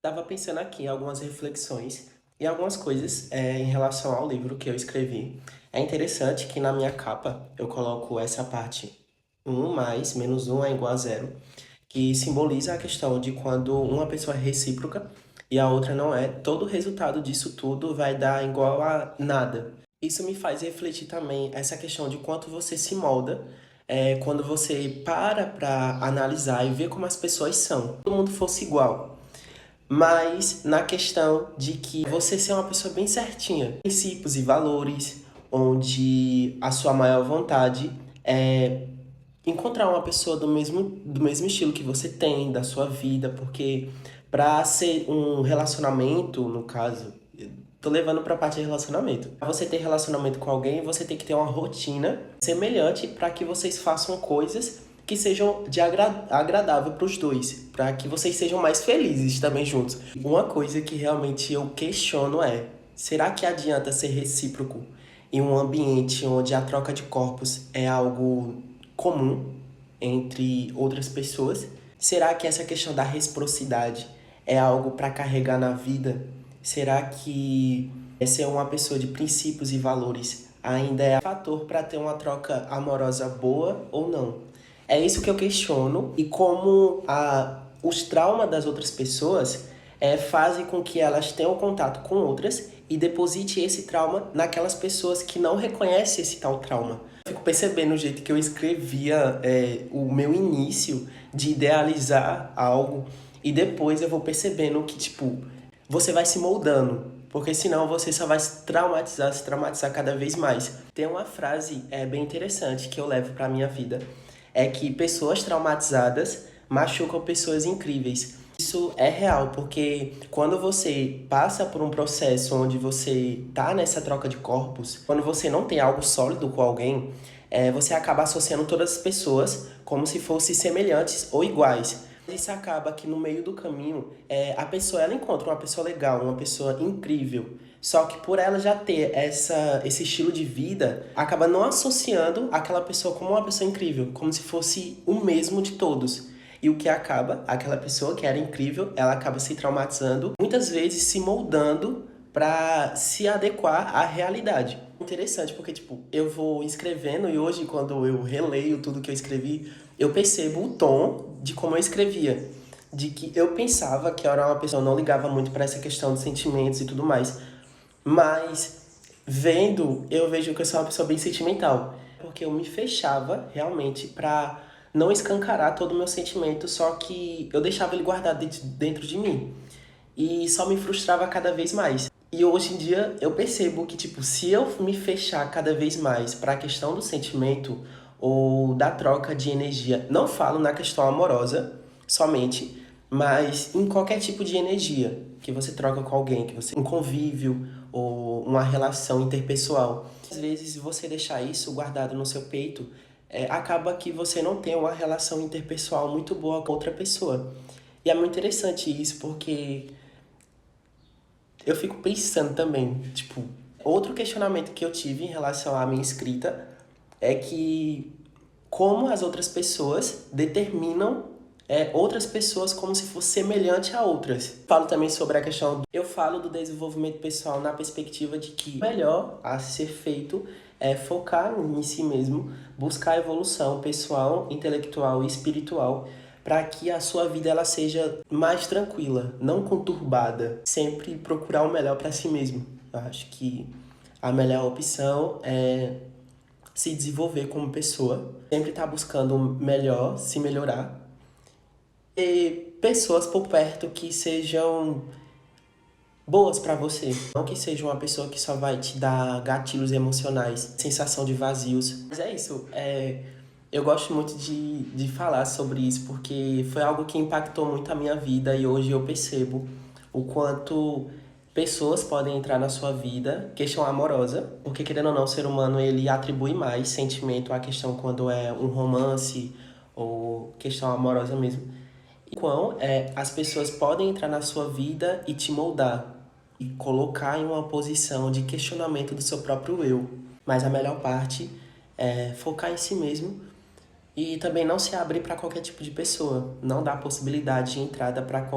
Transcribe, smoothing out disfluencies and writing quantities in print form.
Estava pensando aqui em algumas reflexões e algumas coisas em relação ao livro que eu escrevi. É interessante que na minha capa eu coloco essa parte um mais menos um é igual a zero, que simboliza a questão de quando uma pessoa é recíproca e a outra não é, todo o resultado disso tudo vai dar igual a nada. Isso me faz refletir também essa questão de quanto você se molda quando você para analisar e ver como as pessoas são. Se todo mundo fosse igual, mas na questão de que você ser uma pessoa bem certinha, princípios e valores, onde a sua maior vontade é encontrar uma pessoa do mesmo estilo que você tem, da sua vida, porque para ser um relacionamento, no caso, tô levando pra parte de relacionamento. Pra você ter relacionamento com alguém, você tem que ter uma rotina semelhante para que vocês façam coisas que sejam de agradável para os dois, para que vocês sejam mais felizes também juntos. Uma coisa que realmente eu questiono é: será que adianta ser recíproco em um ambiente onde a troca de corpos é algo comum entre outras pessoas? Será que essa questão da reciprocidade é algo para carregar na vida? Será que ser uma pessoa de princípios e valores ainda é fator para ter uma troca amorosa boa ou não? É isso que eu questiono e como os traumas das outras pessoas fazem com que elas tenham contato com outras e deposite esse trauma naquelas pessoas que não reconhecem esse tal trauma. Eu fico percebendo o jeito que eu escrevia o meu início de idealizar algo e depois eu vou percebendo que, tipo, você vai se moldando, porque senão você só vai se traumatizar cada vez mais. Tem uma frase bem interessante que eu levo para minha vida, é que pessoas traumatizadas machucam pessoas incríveis. Isso é real, porque quando você passa por um processo onde você tá nessa troca de corpos, quando você não tem algo sólido com alguém, você acaba associando todas as pessoas como se fossem semelhantes ou iguais. Isso acaba que no meio do caminho, a pessoa ela encontra uma pessoa legal, uma pessoa incrível. Só que por ela já ter esse estilo de vida, acaba não associando aquela pessoa como uma pessoa incrível, como se fosse o mesmo de todos. E o que acaba, aquela pessoa que era incrível, ela acaba se traumatizando, muitas vezes se moldando para se adequar à realidade. Interessante, porque tipo, eu vou escrevendo e hoje quando eu releio tudo que eu escrevi, eu percebo o tom de como eu escrevia. De que eu pensava que eu era uma pessoa, não ligava muito para essa questão de sentimentos e tudo mais. Mas vendo, eu vejo que eu sou uma pessoa bem sentimental. Porque eu me fechava realmente pra não escancarar todo o meu sentimento, só que eu deixava ele guardado dentro de mim. E só me frustrava cada vez mais. E hoje em dia eu percebo que, tipo, se eu me fechar cada vez mais para a questão do sentimento ou da troca de energia, não falo na questão amorosa somente, mas em qualquer tipo de energia que você troca com alguém, que você um convívio ou uma relação interpessoal. Às vezes você deixar isso guardado no seu peito, acaba que você não tem uma relação interpessoal muito boa com outra pessoa. E é muito interessante isso, porque eu fico pensando também, tipo, outro questionamento que eu tive em relação à minha escrita é que como as outras pessoas determinam outras pessoas como se fosse semelhante a outras. Falo também sobre a questão, eu falo do desenvolvimento pessoal na perspectiva de que o melhor a ser feito é focar em si mesmo, buscar evolução pessoal, intelectual e espiritual para que a sua vida ela seja mais tranquila, não conturbada. Sempre procurar o melhor para si mesmo. Eu acho que a melhor opção é se desenvolver como pessoa, sempre estar buscando o melhor, se melhorar, e pessoas por perto que sejam boas para você, não que seja uma pessoa que só vai te dar gatilhos emocionais, sensação de vazios. Mas é isso, eu gosto muito de falar sobre isso porque foi algo que impactou muito a minha vida e hoje eu percebo o quanto pessoas podem entrar na sua vida, questão amorosa, porque querendo ou não, o ser humano ele atribui mais sentimento à questão quando é um romance ou questão amorosa mesmo. E quão as pessoas podem entrar na sua vida e te moldar e colocar em uma posição de questionamento do seu próprio eu. Mas a melhor parte é focar em si mesmo e também não se abrir para qualquer tipo de pessoa, não dar possibilidade de entrada para qualquer